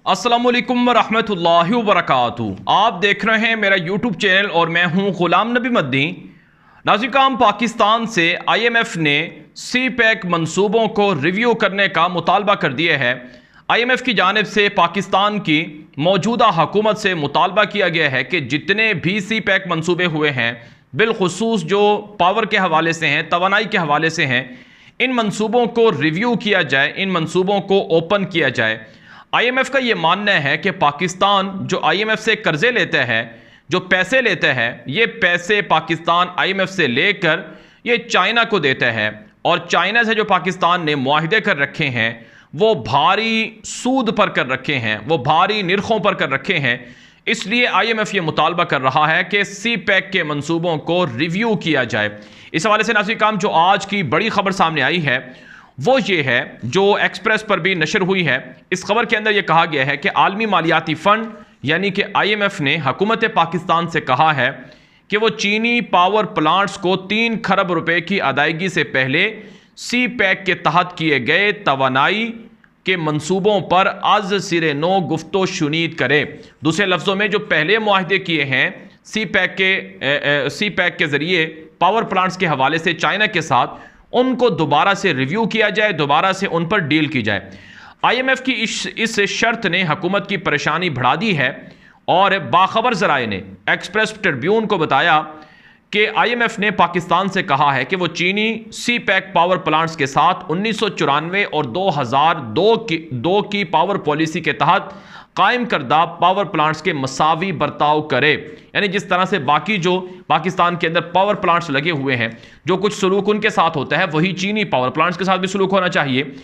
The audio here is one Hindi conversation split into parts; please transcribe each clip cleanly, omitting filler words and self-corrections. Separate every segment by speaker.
Speaker 1: अस्सलाम वालेकुम रहमतुल्लाहि व बरकातुहू। आप देख रहे हैं मेरा यूट्यूब चैनल और मैं हूं गुलाम नबी मद्दी। नाज़रीन, पाकिस्तान से IMF ने सी पैक मंसूबों को रिव्यू करने का मुतालबा कर दिया है। IMF की जानिब से पाकिस्तान की मौजूदा हुकूमत से मुतालबा किया गया है कि जितने भी सी पैक मंसूबे हुए हैं, बिलखुसूस जो पावर के हवाले से हैं, तवानाई के हवाले से हैं, इन मंसूबों को रिव्यू किया जाए, इन मंसूबों को ओपन किया जाए। IMF का ये मानना है कि पाकिस्तान जो IMF से कर्जे लेता है, जो पैसे लेता है, ये पैसे पाकिस्तान IMF से लेकर ये चाइना को देता है और चाइना से जो पाकिस्तान ने मुआहिदे कर रखे हैं वो भारी सूद पर कर रखे हैं, वो भारी निरखों पर कर रखे हैं। इसलिए IMF ये मुतालबा कर रहा है कि सी पैक के मंसूबों को रिव्यू किया जाए। इस हवाले से नाज़रीन काम जो आज की बड़ी खबर सामने आई है वो ये है, जो एक्सप्रेस पर भी नशर हुई है। इस खबर के अंदर यह कहा गया है कि आलमी मालियाती फंड यानी कि IMF ने हुकूमत पाकिस्तान से कहा है कि वो चीनी पावर प्लांट्स को 3 खरब रुपए की अदायगी से पहले सी पैक के तहत किए गए तवानाई के मंसूबों पर आज सिरे नो गुफ्तो शुनीद करे। दूसरे लफ्जों में जो पहले मुआहदे किए हैं सी पैक के जरिए पावर प्लांट्स के हवाले से चाइना के साथ, उनको दोबारा से रिव्यू किया जाए, दोबारा से उन पर डील की जाए। IMF की इस शर्त ने हुकूमत की परेशानी बढ़ा दी है और बाखबर जराए ने एक्सप्रेस ट्रिब्यून को बताया कि IMF ने पाकिस्तान से कहा है कि वो चीनी सी पैक पावर प्लांट्स के साथ 1994 और 2002 की पावर पॉलिसी के तहत कायम करदा पावर प्लांट्स के मसावी बर्ताव करे। यानी जिस तरह से बाकी जो पाकिस्तान के अंदर पावर प्लांट्स लगे हुए हैं, जो कुछ सलूक उनके साथ होता है वही चीनी पावर प्लांट्स के साथ भी सलूक होना चाहिए।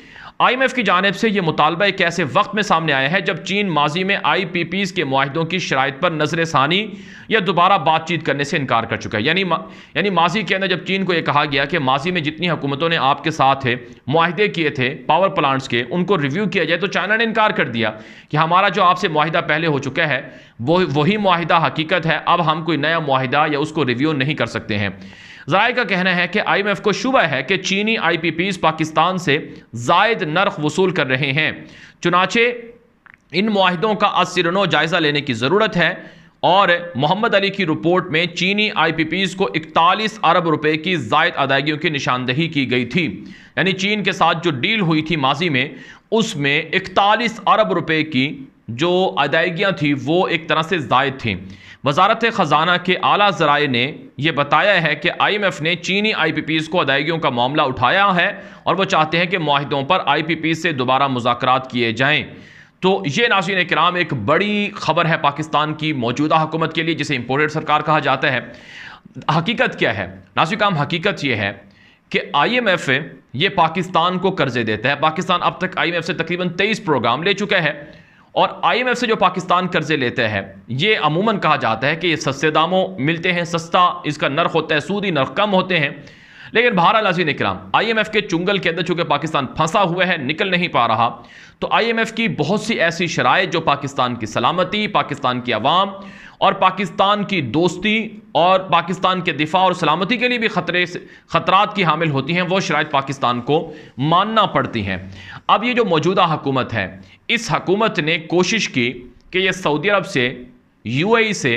Speaker 1: IMF की जानिब से यह मुतालबा एक ऐसे वक्त में सामने आया है जब चीन माजी में IPPs के मुआहिदों की शराइत पर नजर सानी या दोबारा बातचीत करने से इनकार कर चुका है। यानी माजी के अंदर जब चीन को यह कहा गया कि माजी में जितनी हुकूमतों ने आपके साथ मुआहिदे किए थे पावर प्लांट्स के, उनको रिव्यू किया जाए, तो चाइना ने इनकार कर दिया कि हमारा जो आपसे मुआहिदा पहले हो चुका है वही मुआहिदा हकीकत है, अब हम कोई नया मुआहिदा या उसको रिव्यू नहीं कर सकते हैं। ज़राए का कहना है कि IMF को शुबा है कि चीनी IPPs पाकिस्तान से जायद नर्ख वसूल कर रहे हैं। चुनाचे इन मुआहिदों का असिरनो जायजा लेने की ज़रूरत है और मोहम्मद अली की रिपोर्ट में चीनी IPPs को 41 अरब रुपए की जायद अदायगियों की निशानदही की गई थी। यानी चीन के साथ जो डील हुई थी माजी में, उसमें 41 अरब रुपए की जो अदायगियाँ थी वो एक तरह से जायद थी। वजारत ख़जाना के आला ज़राए ने यह बताया है कि IMF ने चीनी IPPs को अदायगियों का मामला उठाया है और वो चाहते हैं कि मुआहिदों पर IPPs से दोबारा मुज़ाकरात किए जाएं। तो ये नाज़रीन किराम एक बड़ी खबर है पाकिस्तान की मौजूदा हुकूमत के लिए, जिसे इम्पोर्टेड सरकार कहा जाता है। हकीकत क्या है नाज़रीन किराम? हकीकत यह है कि IMF ये पाकिस्तान को कर्जे देता है। पाकिस्तान अब तक IMF से तकरीबन 23 प्रोग्राम ले चुका है और IMF से जो पाकिस्तान कर्जे लेते हैं ये अमूमन कहा जाता है कि ये सस्ते दामों मिलते हैं, सस्ता इसका नर्ख होता है, सूदी नर्ख कम होते हैं। लेकिन बहरहाल नाज़रीन इकराम, IMF के चुंगल के अंदर चूंकि पाकिस्तान फंसा हुआ है, निकल नहीं पा रहा, तो IMF की बहुत सी ऐसी शराइत जो पाकिस्तान की सलामती, पाकिस्तान की आवाम और पाकिस्तान की दोस्ती और पाकिस्तान के दिफा और सलामती के लिए भी खतरात की हामिल होती हैं, वो शराइत पाकिस्तान को मानना पड़ती हैं। अब ये जो मौजूदा हुकूमत है, इस हुकूमत ने कोशिश की कि ये सऊदी अरब से, UAE से,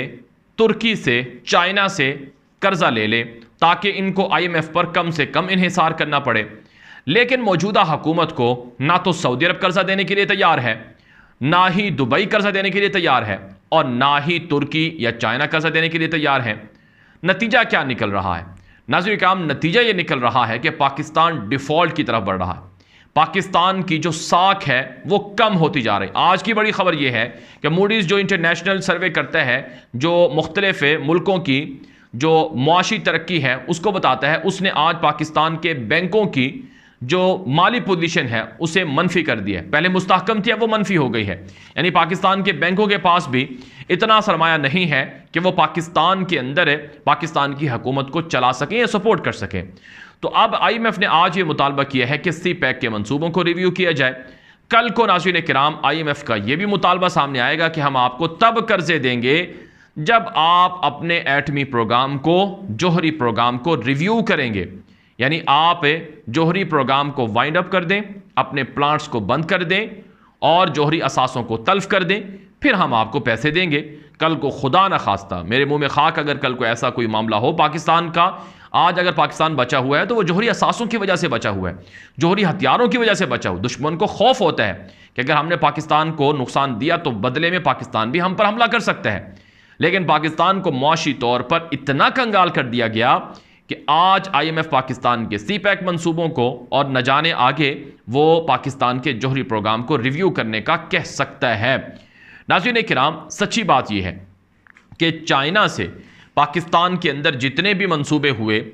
Speaker 1: तुर्की से, चाइना से कर्जा ले ले ताकि इनको IMF पर कम से कम इन्हिसार करना पड़े। लेकिन मौजूदा हुकूमत को ना तो सऊदी अरब कर्जा देने के लिए तैयार है, ना ही दुबई कर्जा देने के लिए तैयार है और ना ही तुर्की या चाइना कर्जा देने के लिए तैयार है। नतीजा क्या निकल रहा है नाज़रीन किराम? नतीजा ये निकल रहा है कि पाकिस्तान डिफॉल्ट की तरफ बढ़ रहा है। पाकिस्तान की जो साख है वो कम होती जा रही। आज की बड़ी खबर यह है कि मूडीज़ जो इंटरनेशनल सर्वे करता है, जो मुख्तलिफ मुल्कों की जो मुआशी तरक्की है उसको बताता है, उसने आज पाकिस्तान के बैंकों की जो माली पोजीशन है उसे मनफी कर दिया है। पहले मुस्तहकम थी, अब वो मनफी हो गई है। यानी पाकिस्तान के बैंकों के पास भी इतना सरमाया नहीं है कि वो पाकिस्तान के अंदर पाकिस्तान की हुकूमत को चला सकें या सपोर्ट कर सकें। तो अब IMF ने आज ये मुतालबा किया है कि सी पैक के मंसूबों को रिव्यू किया जाए। कल को नाज़रीन किराम IMF का यह भी मुतालबा सामने आएगा कि हम आपको तब कर्जे देंगे जब आप अपने एटमी प्रोग्राम को, जोहरी प्रोग्राम को रिव्यू करेंगे। यानी आप जोहरी प्रोग्राम को वाइंड अप कर दें, अपने प्लांट्स को बंद कर दें और जौहरी असासों को तल्फ कर दें, फिर हम आपको पैसे देंगे। कल को खुदा न खास्ता, मेरे मुंह में खाक, अगर कल को ऐसा कोई मामला हो पाकिस्तान का, आज अगर पाकिस्तान बचा हुआ है तो वो जौहरी असासों की वजह से बचा हुआ है, जौहरी हथियारों की वजह से बचा हुआ। दुश्मन को खौफ होता है कि अगर हमने पाकिस्तान को नुकसान दिया तो बदले में पाकिस्तान भी हम पर हमला कर सकता है। लेकिन पाकिस्तान को मुआशी तौर पर इतना कंगाल कर दिया गया कि आज IMF पाकिस्तान के CPEC मंसूबों को, और न जाने आगे वो पाकिस्तान के जौहरी प्रोग्राम को रिव्यू करने का कह सकता है। नाज़रीन किराम, सच्ची बात यह है कि चाइना से पाकिस्तान के अंदर जितने भी मंसूबे हुए,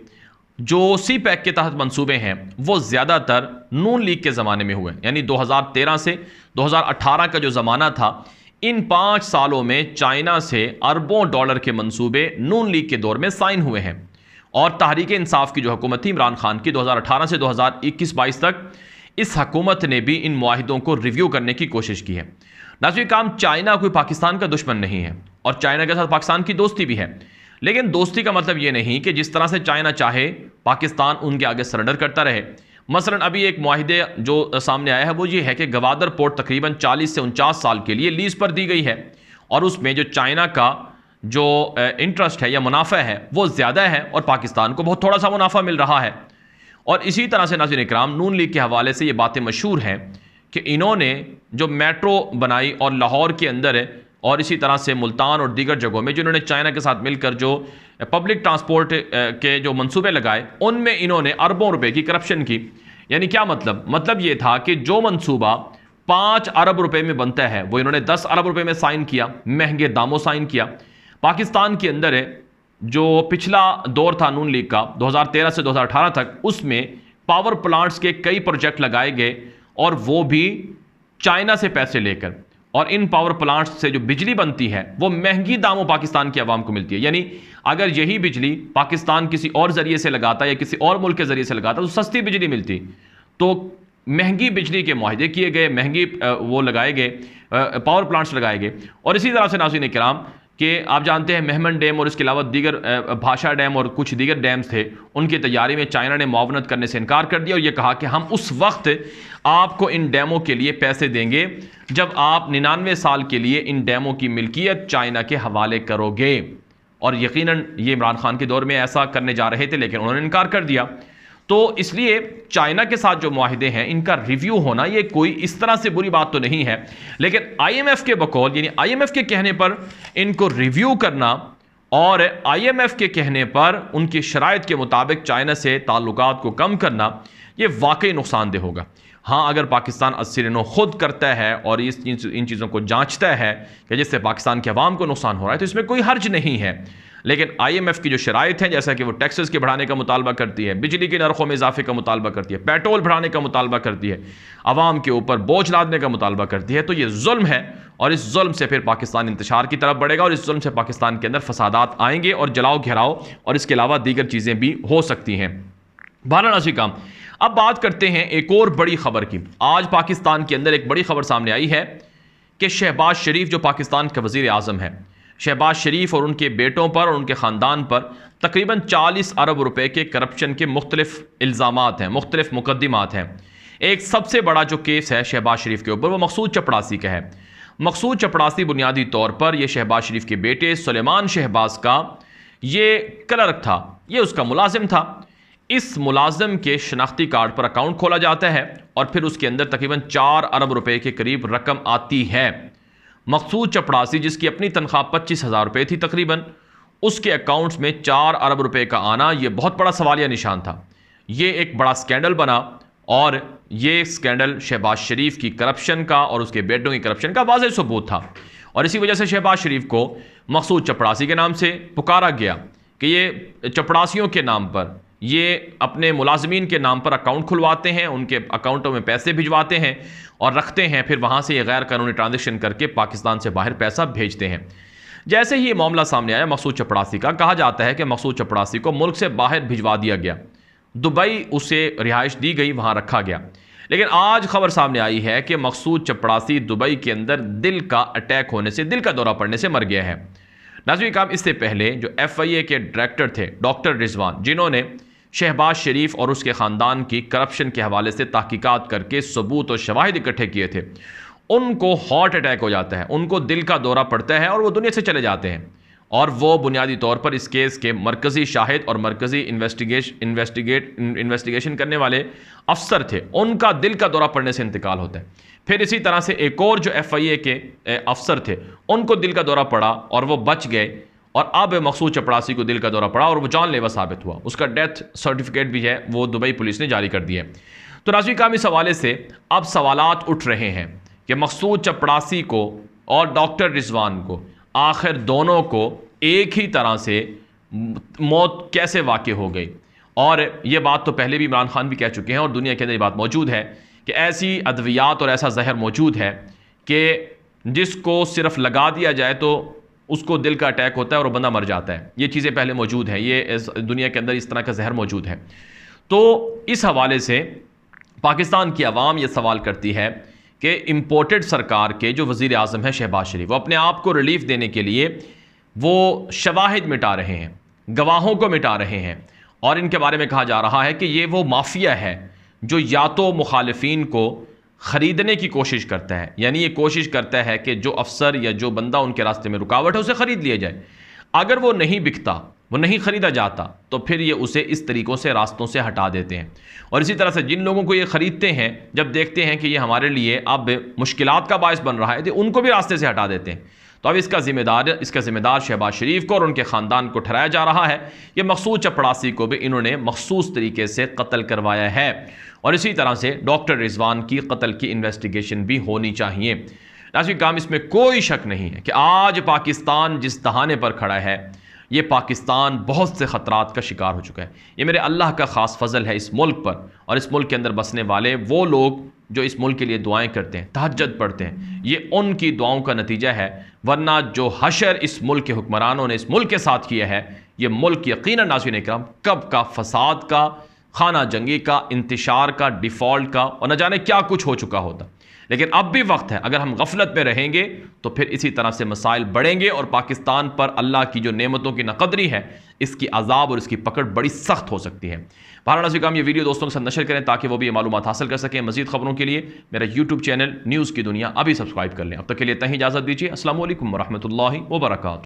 Speaker 1: जो CPEC के तहत मंसूबे हैं, वो ज़्यादातर नून लीग के ज़माने में हुए। यानी 2013 से 2018 का जो ज़माना था, इन 5 सालों में चाइना से अरबों डॉलर के मंसूबे नून लीग के दौर में साइन हुए हैं। और तहरीक इंसाफ की जो हुकूमत थी इमरान खान की 2018 से 2021-22 तक, इस हुकूमत ने भी इन मुआहिदों को रिव्यू करने की कोशिश की है। नाज़रीन काम, चाइना कोई पाकिस्तान का दुश्मन नहीं है और चाइना के साथ पाकिस्तान की दोस्ती भी है। लेकिन दोस्ती का मतलब ये नहीं कि जिस तरह से चाइना चाहे पाकिस्तान उनके आगे सरेंडर करता रहे। मसलन अभी एक मुआहिदे जो सामने आया है वो ये है कि गवादर पोर्ट तकरीबन 40 से 49 साल के लिए लीज पर दी गई है, और उसमें जो चाइना का जो इंटरेस्ट है या मुनाफा है वो ज़्यादा है और पाकिस्तान को बहुत थोड़ा सा मुनाफा मिल रहा है। और इसी तरह से नाज़रीन इकराम, नून लीग के हवाले से ये बातें मशहूर हैं कि इन्होंने जो मेट्रो बनाई और लाहौर के अंदर है, और इसी तरह से मुल्तान और दीगर जगहों में जिन्होंने चाइना के साथ मिलकर जो पब्लिक ट्रांसपोर्ट के जो मंसूबे लगाए, उनमें इन्होंने अरबों रुपए की करप्शन की। यानी क्या मतलब ये था कि जो मंसूबा 5 अरब रुपए में बनता है वो इन्होंने 10 अरब रुपए में साइन किया, महंगे दामों साइन किया। पाकिस्तान के अंदर जो पिछला दौर था नून लीग का 2013 से 2018 तक, उसमें पावर प्लांट्स के कई प्रोजेक्ट लगाए गए और वो भी चाइना से पैसे लेकर, और इन पावर प्लांट्स से जो बिजली बनती है वो महंगी दामों पाकिस्तान की आवाम को मिलती है। यानी अगर यही बिजली पाकिस्तान किसी और जरिए से लगाता या किसी और मुल्क के जरिए से लगाता तो सस्ती बिजली मिलती। तो महंगी बिजली के मुआहदे किए गए, महंगी वो लगाए गए, पावर प्लांट्स लगाए गए। और इसी तरह से नाज़रीन किराम कि आप जानते हैं मेहमन डैम और इसके अलावा दीगर भाषा डैम और कुछ दीगर डैम्स थे, उनकी तैयारी में चाइना ने मुआवनत करने से इनकार कर दिया और ये कहा कि हम उस वक्त आपको इन डैमों के लिए पैसे देंगे जब आप 99 साल के लिए इन डैमों की मिल्कियत चाइना के हवाले करोगे। और यकीनन ये इमरान खान के दौर में ऐसा करने जा रहे थे, लेकिन उन्होंने इनकार कर दिया। तो इसलिए चाइना के साथ जो मुआहिदे हैं इनका रिव्यू होना ये कोई इस तरह से बुरी बात तो नहीं है, लेकिन IMF के बकौल, यानी IMF के कहने पर इनको रिव्यू करना और IMF के कहने पर उनकी शराइत के मुताबिक चाइना से ताल्लुकात को कम करना, ये वाकई नुकसानदेह होगा। हाँ, अगर पाकिस्तान अस्सिर खुद करता है और इन चीज़ों को जांचता है कि जिससे पाकिस्तान के अवाम को नुकसान हो रहा है, तो इसमें कोई हर्ज नहीं है। लेकिन IMF की जो शराइत हैं, जैसा कि वो टैक्सेस के बढ़ाने का मुतालबा करती है, बिजली के नरखों में इजाफे का मुतालबा करती है, पेट्रोल बढ़ाने का मुतालबा करती है, अवाम के ऊपर बोझ लादने का मुतालबा करती है, तो ये जुल्म है और इस जुल्म से फिर पाकिस्तान इंतशार की तरफ बढ़ेगा और इस जुल्म से पाकिस्तान के अंदर फसादात आएंगे और जलाओ घेराव और इसके अलावा दीगर चीज़ें भी हो सकती हैं। वाराणसी काम। अब बात करते हैं एक और बड़ी खबर की। आज पाकिस्तान के अंदर एक बड़ी खबर सामने आई है कि शहबाज शरीफ जो पाकिस्तान के वज़ीर आज़म है, शहबाज शरीफ और उनके बेटों पर और उनके ख़ानदान पर तकरीबन 40 अरब रुपए के करप्शन के मुख्तलिफ इल्ज़ामात हैं, मुख्तलिफ मुकदमात हैं। एक सबसे बड़ा जो केस है शहबाज शरीफ के ऊपर वो मकसूद चपड़ासी का है। मकसूद चपड़ासी बुनियादी तौर पर यह शहबाज शरीफ के बेटे सुलेमान शहबाज का ये क्लर्क था, ये उसका मुलाजिम था। इस मुलाजिम के शनाख्ती कार्ड पर अकाउंट खोला जाता है और फिर उसके अंदर तकरीबन 4 अरब रुपए के करीब रकम आती है। मकसूद चपड़ासी जिसकी अपनी तनख्वाह 25,000 रुपये थी तकरीबन, उसके अकाउंट्स में 4 अरब रुपए का आना ये बहुत बड़ा सवालिया निशान था। ये एक बड़ा स्कैंडल बना और ये स्कैंडल शहबाज शरीफ की करप्शन का और उसके बेटों की करप्शन का वाज़ेह सबूत था। और इसी वजह से शहबाज शरीफ को मकसूद चपड़ासी के नाम से पुकारा गया कि ये चपड़ासियों के नाम पर, ये अपने मुलाजमीन के नाम पर अकाउंट खुलवाते हैं, उनके अकाउंटों में पैसे भिजवाते हैं और रखते हैं, फिर वहाँ से ये गैर कानूनी ट्रांजेक्शन करके पाकिस्तान से बाहर पैसा भेजते हैं। जैसे ही ये मामला सामने आया मकसूद चपड़ासी का, कहा जाता है कि मकसूद चपड़ासी को मुल्क से बाहर भिजवा दिया गया, दुबई उसे रिहाइश दी गई, वहाँ रखा गया। लेकिन आज खबर सामने आई है कि मकसूद चपड़ासी दुबई के अंदर दिल का अटैक होने से, दिल का दौरा पड़ने से मर गया है। नाज़रीन काम, इससे पहले जो FIA के डायरेक्टर थे डॉक्टर रिजवान, जिन्होंने शहबाज शरीफ और उसके ख़ानदान की करप्शन के हवाले से तहकीकात करके सबूत और शवाहिद इकट्ठे किए थे, उनको हार्ट अटैक हो जाता है, उनको दिल का दौरा पड़ता है और वो दुनिया से चले जाते हैं। और वो बुनियादी तौर पर इस केस के मरकज़ी शाहिद और मरकज़ी इन्वेस्टिगेशन करने वाले अफसर थे, उनका दिल का दौरा पड़ने से इंतकाल होता है। फिर इसी तरह से एक और जो FIA के अफसर थे, उनको दिल का दौरा पड़ा और वो बच गए, और अब मकसूद चपड़ासी को दिल का दौरा पड़ा और वो जानलेवा साबित हुआ। उसका डेथ सर्टिफिकेट भी है, वो दुबई पुलिस ने जारी कर दिया है। तो नाज़रीन किराम, इस हवाले से अब सवालात उठ रहे हैं कि मकसूद चपड़ासी को और डॉक्टर रिजवान को, आखिर दोनों को एक ही तरह से मौत कैसे वाक़ई हो गई। और ये बात तो पहले भी इमरान खान भी कह चुके हैं और दुनिया के अंदर ये बात मौजूद है कि ऐसी अद्वियात और ऐसा जहर मौजूद है कि जिसको सिर्फ लगा दिया जाए तो उसको दिल का अटैक होता है और वो बंदा मर जाता है। ये चीज़ें पहले मौजूद हैं, ये इस दुनिया के अंदर इस तरह का जहर मौजूद है। तो इस हवाले से पाकिस्तान की आवाम ये सवाल करती है कि इम्पोर्टेड सरकार के जो वज़ीर आज़म है शहबाज शरीफ, वो अपने आप को रिलीफ देने के लिए वो शवाहिद मिटा रहे हैं, गवाहों को मिटा रहे हैं, और इनके बारे में कहा जा रहा है कि ये वो माफिया है जो या तो मुखालिफिन को ख़रीदने की कोशिश करता है, यानी ये कोशिश करता है कि जो अफसर या जो बंदा उनके रास्ते में रुकावट है उसे ख़रीद लिया जाए। अगर वो नहीं बिकता, वो नहीं ख़रीदा जाता, तो फिर ये उसे इस तरीक़ों से रास्तों से हटा देते हैं। और इसी तरह से जिन लोगों को ये ख़रीदते हैं, जब देखते हैं कि ये हमारे लिए अब मुश्किलात का बायस बन रहा है, तो उनको भी रास्ते से हटा देते हैं। तो अब इसका ज़िम्मेदार शहबाज शरीफ को और उनके ख़ानदान को ठहराया जा रहा है कि मकसूद चपड़ासी को भी इन्होंने मखसूस तरीके से कत्ल करवाया है, और इसी तरह से डॉक्टर रिजवान की कत्ल की इन्वेस्टिगेशन भी होनी चाहिए। नाज़रीन काम, इसमें कोई शक नहीं है कि आज पाकिस्तान जिस दहाने पर खड़ा है, ये पाकिस्तान बहुत से ख़तरात का शिकार हो चुका है। ये मेरे अल्लाह का ख़ास फजल है इस मुल्क पर, और इस मुल्क के अंदर बसने वाले वो लोग जो इस मुल्क के लिए दुआएं करते हैं, तहज्जुद पढ़ते हैं, ये उनकी दुआओं का नतीजा है। वरना जो हशर इस मुल्क के हुक्मरानों ने इस मुल्क के साथ किया है, ये मुल्क यकीनन नाज़रीन इकराम कब का फसाद का, खाना जंगी का, इंतशार का, डिफ़ॉल्ट का, और न जाने क्या कुछ हो चुका होता। लेकिन अब भी वक्त है, अगर हम गफलत में रहेंगे तो फिर इसी तरह से मसाइल बढ़ेंगे और पाकिस्तान पर अल्लाह की जो नेमतों की नकदरी है, इसकी अजाब और इसकी पकड़ बड़ी सख्त हो सकती है। बहरहाल नाज़रीन किराम, ये वीडियो दोस्तों के साथ नशर करें ताकि वो भी ये मालूमात हासिल कर सकें। मज़ीद खबरों के लिए मेरा यूट्यूब चैनल न्यूज़ की दुनिया अभी सब्सक्राइब कर लें। अब तक के लिए इतना ही इजाज़त दीजिए। अस्सलामु अलैकुम वरहमतुल्लाहि वबरकातुहू।